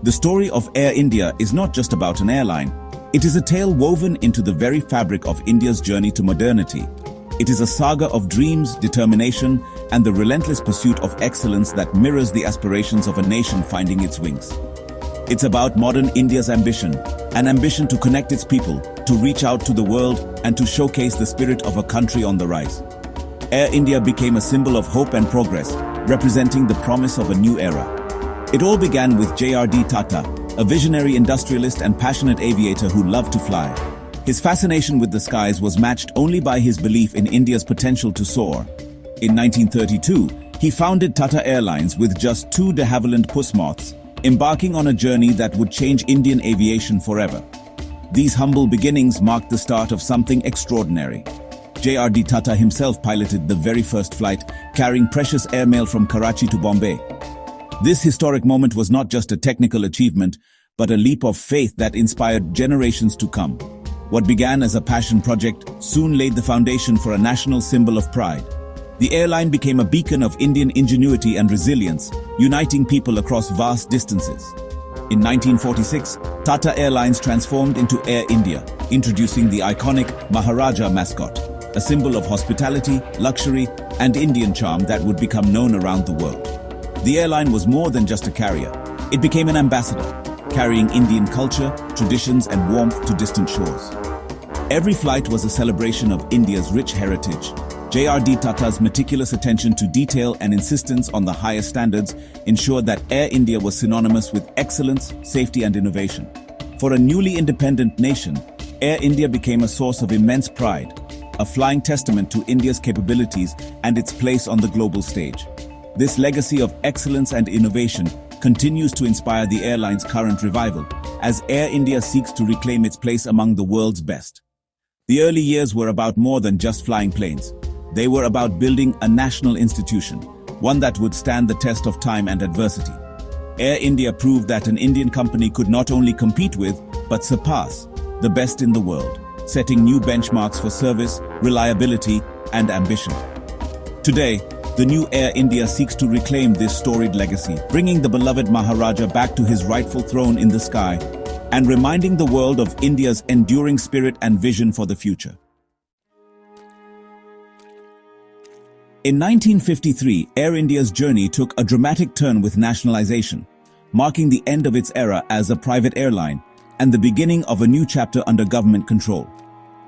The story of Air India is not just about an airline. It is a tale woven into the very fabric of India's journey to modernity. It is a saga of dreams, determination, and the relentless pursuit of excellence that mirrors the aspirations of a nation finding its wings. It's about modern India's ambition, an ambition to connect its people, to reach out to the world, and to showcase the spirit of a country on the rise. Air India became a symbol of hope and progress, representing the promise of a new era. It all began with J.R.D. Tata, a visionary industrialist and passionate aviator who loved to fly. His fascination with the skies was matched only by his belief in India's potential to soar. In 1932, he founded Tata Airlines with just 2 de Havilland puss moths, embarking on a journey that would change Indian aviation forever. These humble beginnings marked the start of something extraordinary. J.R.D. Tata himself piloted the very first flight, carrying precious airmail from Karachi to Bombay. This historic moment was not just a technical achievement, but a leap of faith that inspired generations to come. What began as a passion project soon laid the foundation for a national symbol of pride. The airline became a beacon of Indian ingenuity and resilience, uniting people across vast distances. In 1946, Tata Airlines transformed into Air India, introducing the iconic Maharaja mascot, a symbol of hospitality, luxury, and Indian charm that would become known around the world. The airline was more than just a carrier. It became an ambassador, carrying Indian culture, traditions, and warmth to distant shores. Every flight was a celebration of India's rich heritage. J.R.D. Tata's meticulous attention to detail and insistence on the highest standards ensured that Air India was synonymous with excellence, safety, and innovation. For a newly independent nation, Air India became a source of immense pride, a flying testament to India's capabilities and its place on the global stage. This legacy of excellence and innovation continues to inspire the airline's current revival, as Air India seeks to reclaim its place among the world's best. The early years were about more than just flying planes. They were about building a national institution, one that would stand the test of time and adversity. Air India proved that an Indian company could not only compete with, but surpass the best in the world, setting new benchmarks for service, reliability, and ambition. Today, the new Air India seeks to reclaim this storied legacy, bringing the beloved Maharaja back to his rightful throne in the sky, and reminding the world of India's enduring spirit and vision for the future. In 1953, Air India's journey took a dramatic turn with nationalization, marking the end of its era as a private airline and the beginning of a new chapter under government control.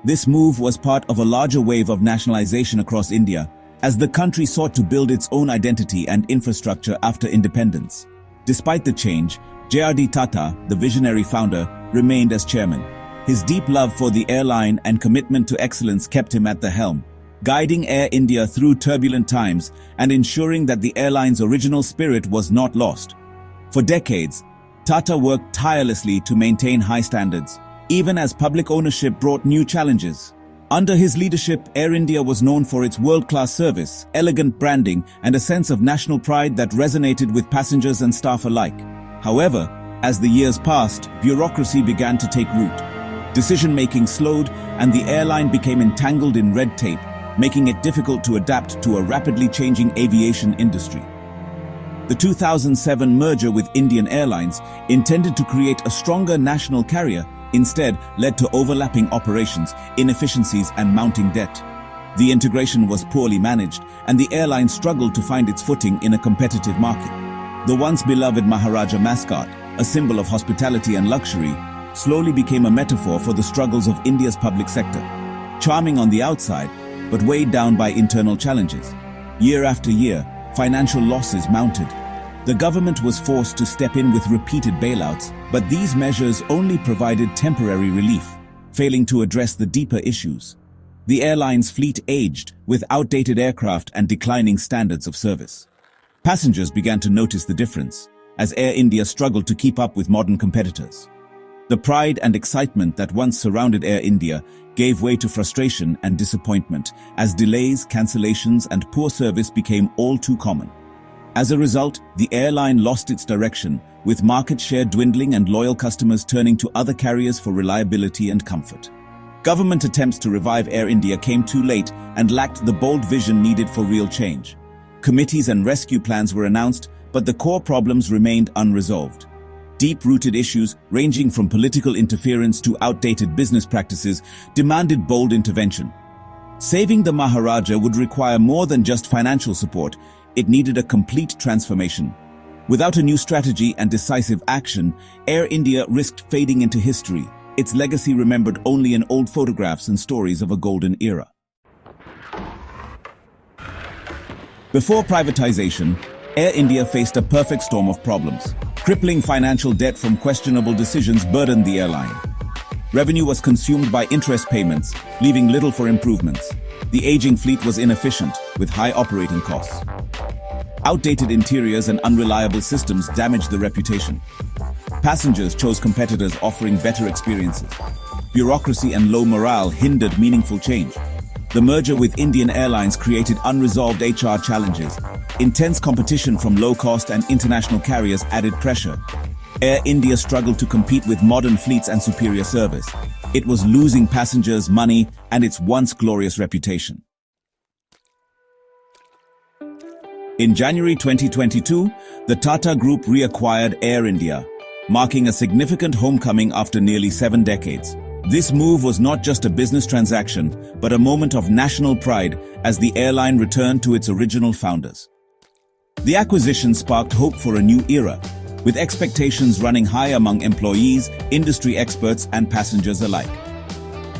This move was part of a larger wave of nationalization across India, as the country sought to build its own identity and infrastructure after independence. Despite the change, J.R.D. Tata, the visionary founder, remained as chairman. His deep love for the airline and commitment to excellence kept him at the helm, guiding Air India through turbulent times and ensuring that the airline's original spirit was not lost. For decades, Tata worked tirelessly to maintain high standards, even as public ownership brought new challenges. Under his leadership, Air India was known for its world-class service, elegant branding, and a sense of national pride that resonated with passengers and staff alike. However, as the years passed, bureaucracy began to take root. Decision-making slowed, and the airline became entangled in red tape, making it difficult to adapt to a rapidly changing aviation industry. The 2007 merger with Indian Airlines, intended to create a stronger national carrier, instead led to overlapping operations, inefficiencies, and mounting debt. The integration was poorly managed, and the airline struggled to find its footing in a competitive market. The once beloved Maharaja mascot, a symbol of hospitality and luxury, slowly became a metaphor for the struggles of India's public sector. Charming on the outside, but weighed down by internal challenges. Year after year, financial losses mounted. The government was forced to step in with repeated bailouts, but these measures only provided temporary relief, failing to address the deeper issues. The airline's fleet aged, with outdated aircraft and declining standards of service. Passengers began to notice the difference, as Air India struggled to keep up with modern competitors. The pride and excitement that once surrounded Air India gave way to frustration and disappointment as delays, cancellations, and poor service became all too common. As a result, the airline lost its direction, with market share dwindling and loyal customers turning to other carriers for reliability and comfort. Government attempts to revive Air India came too late and lacked the bold vision needed for real change. Committees and rescue plans were announced, but the core problems remained unresolved. deep-rooted issues, ranging from political interference to outdated business practices, demanded bold intervention. Saving the Maharaja would require more than just financial support. It needed a complete transformation. Without a new strategy and decisive action, Air India risked fading into history, its legacy remembered only in old photographs and stories of a golden era. Before privatization, Air India faced a perfect storm of problems. Crippling financial debt from questionable decisions burdened the airline. Revenue was consumed by interest payments, leaving little for improvements. The aging fleet was inefficient, with high operating costs. Outdated interiors and unreliable systems damaged the reputation. Passengers chose competitors offering better experiences. Bureaucracy and low morale hindered meaningful change. The merger with Indian Airlines created unresolved HR challenges. Intense competition from low-cost and international carriers added pressure. Air India struggled to compete with modern fleets and superior service. It was losing passengers, money, and its once glorious reputation. In January 2022, the Tata Group reacquired Air India, marking a significant homecoming after nearly 7 decades. This move was not just a business transaction, but a moment of national pride as the airline returned to its original founders. The acquisition sparked hope for a new era, with expectations running high among employees, industry experts, and passengers alike.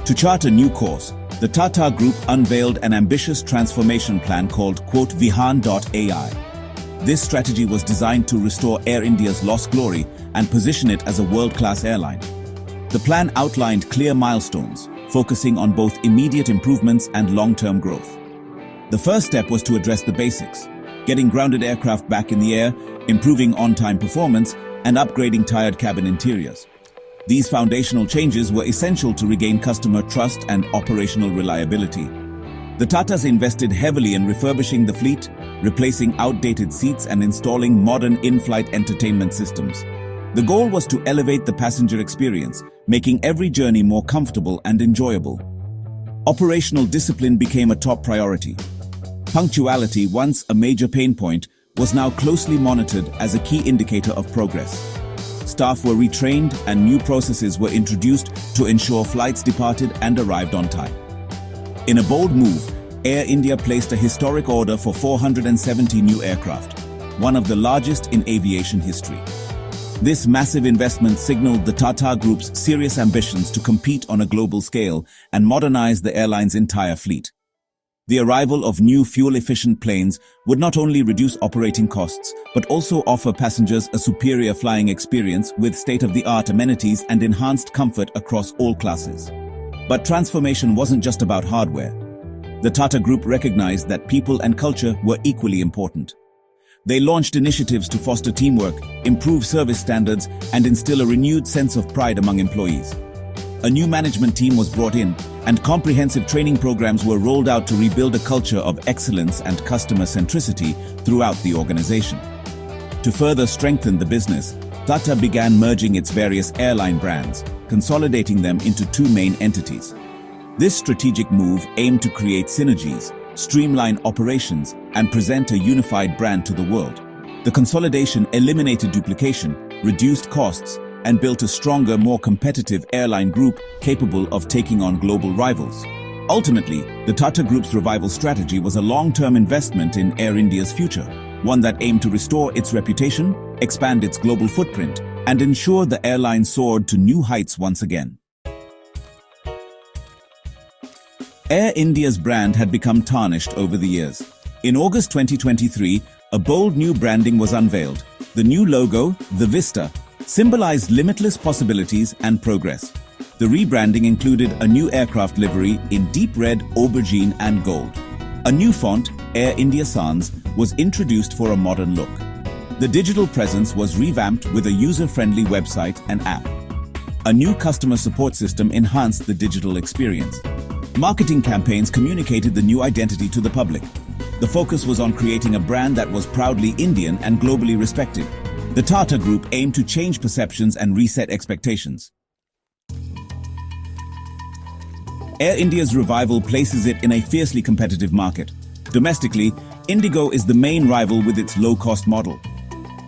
To chart a new course, the Tata Group unveiled an ambitious transformation plan called Vihan.ai. This strategy was designed to restore Air India's lost glory and position it as a world-class airline. The plan outlined clear milestones, focusing on both immediate improvements and long-term growth. The first step was to address the basics, getting grounded aircraft back in the air, improving on-time performance, and upgrading tired cabin interiors. These foundational changes were essential to regain customer trust and operational reliability. The Tatas invested heavily in refurbishing the fleet, replacing outdated seats and installing modern in-flight entertainment systems. The goal was to elevate the passenger experience, making every journey more comfortable and enjoyable. Operational discipline became a top priority. Punctuality, once a major pain point, was now closely monitored as a key indicator of progress. Staff were retrained and new processes were introduced to ensure flights departed and arrived on time. In a bold move, Air India placed a historic order for 470 new aircraft, one of the largest in aviation history. This massive investment signaled the Tata Group's serious ambitions to compete on a global scale and modernize the airline's entire fleet. The arrival of new fuel-efficient planes would not only reduce operating costs, but also offer passengers a superior flying experience with state-of-the-art amenities and enhanced comfort across all classes. But transformation wasn't just about hardware. The Tata Group recognized that people and culture were equally important. They launched initiatives to foster teamwork, improve service standards, and instill a renewed sense of pride among employees. A new management team was brought in, and comprehensive training programs were rolled out to rebuild a culture of excellence and customer centricity throughout the organization. To further strengthen the business, Tata began merging its various airline brands, consolidating them into 2 main entities. This strategic move aimed to create synergies, streamline operations, and present a unified brand to the world. The consolidation eliminated duplication, reduced costs, and built a stronger, more competitive airline group capable of taking on global rivals. Ultimately, the Tata Group's revival strategy was a long-term investment in Air India's future, one that aimed to restore its reputation, expand its global footprint, and ensure the airline soared to new heights once again. Air India's brand had become tarnished over the years. In August 2023, a bold new branding was unveiled. The new logo, the Vista, symbolized limitless possibilities and progress. The rebranding included a new aircraft livery in deep red, aubergine, and gold. A new font, Air India Sans, was introduced for a modern look. The digital presence was revamped with a user-friendly website and app. A new customer support system enhanced the digital experience. Marketing campaigns communicated the new identity to the public. The focus was on creating a brand that was proudly Indian and globally respected. The Tata Group aimed to change perceptions and reset expectations. Air India's revival places it in a fiercely competitive market. Domestically, Indigo is the main rival with its low-cost model.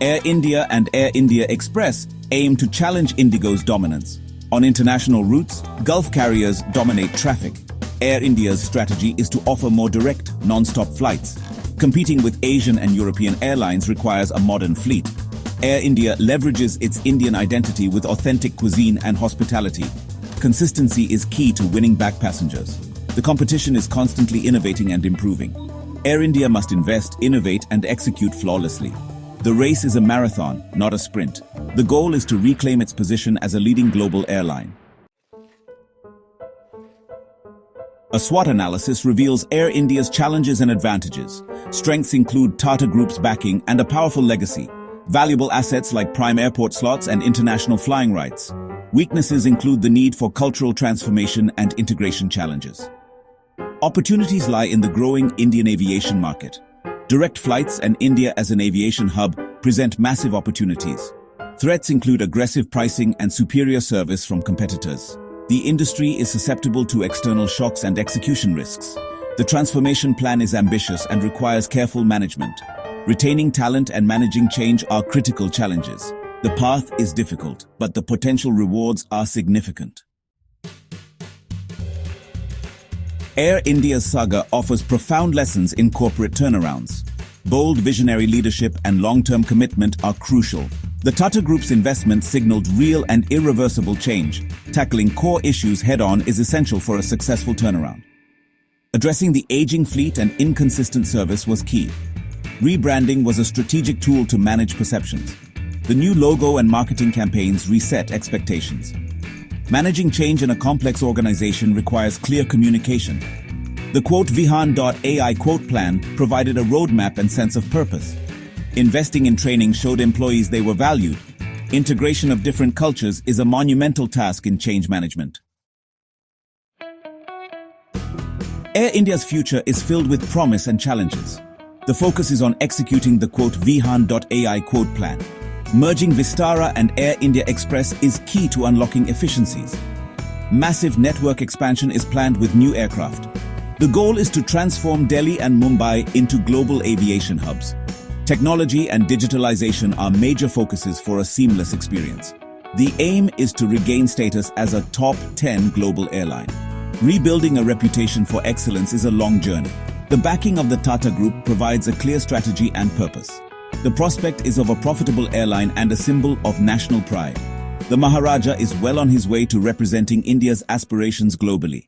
Air India and Air India Express aim to challenge Indigo's dominance. On international routes, Gulf carriers dominate traffic. Air India's strategy is to offer more direct, non-stop flights. Competing with Asian and European airlines requires a modern fleet. Air India leverages its Indian identity with authentic cuisine and hospitality. Consistency is key to winning back passengers. The competition is constantly innovating and improving. Air India must invest, innovate, and execute flawlessly. The race is a marathon, not a sprint. The goal is to reclaim its position as a leading global airline. A SWOT analysis reveals Air India's challenges and advantages. Strengths include Tata Group's backing and a powerful legacy. Valuable assets like prime airport slots and international flying rights. Weaknesses include the need for cultural transformation and integration challenges. Opportunities lie in the growing Indian aviation market. Direct flights and India as an aviation hub present massive opportunities. Threats include aggressive pricing and superior service from competitors. The industry is susceptible to external shocks and execution risks. The transformation plan is ambitious and requires careful management. Retaining talent and managing change are critical challenges. The path is difficult, but the potential rewards are significant. Air India's saga offers profound lessons in corporate turnarounds. Bold visionary leadership and long-term commitment are crucial. The Tata Group's investment signaled real and irreversible change. Tackling core issues head-on is essential for a successful turnaround. Addressing the aging fleet and inconsistent service was key. Rebranding was a strategic tool to manage perceptions. The new logo and marketing campaigns reset expectations. Managing change in a complex organization requires clear communication. The Vihan.ai quote plan provided a roadmap and sense of purpose. Investing in training showed employees they were valued. Integration of different cultures is a monumental task in change management. Air India's future is filled with promise and challenges. The focus is on executing the Vihan.ai quote plan. Merging Vistara and Air India Express is key to unlocking efficiencies. Massive network expansion is planned with new aircraft. The goal is to transform Delhi and Mumbai into global aviation hubs. Technology and digitalization are major focuses for a seamless experience. The aim is to regain status as a top 10 global airline. Rebuilding a reputation for excellence is a long journey. The backing of the Tata Group provides a clear strategy and purpose. The prospect is of a profitable airline and a symbol of national pride. The Maharaja is well on his way to representing India's aspirations globally.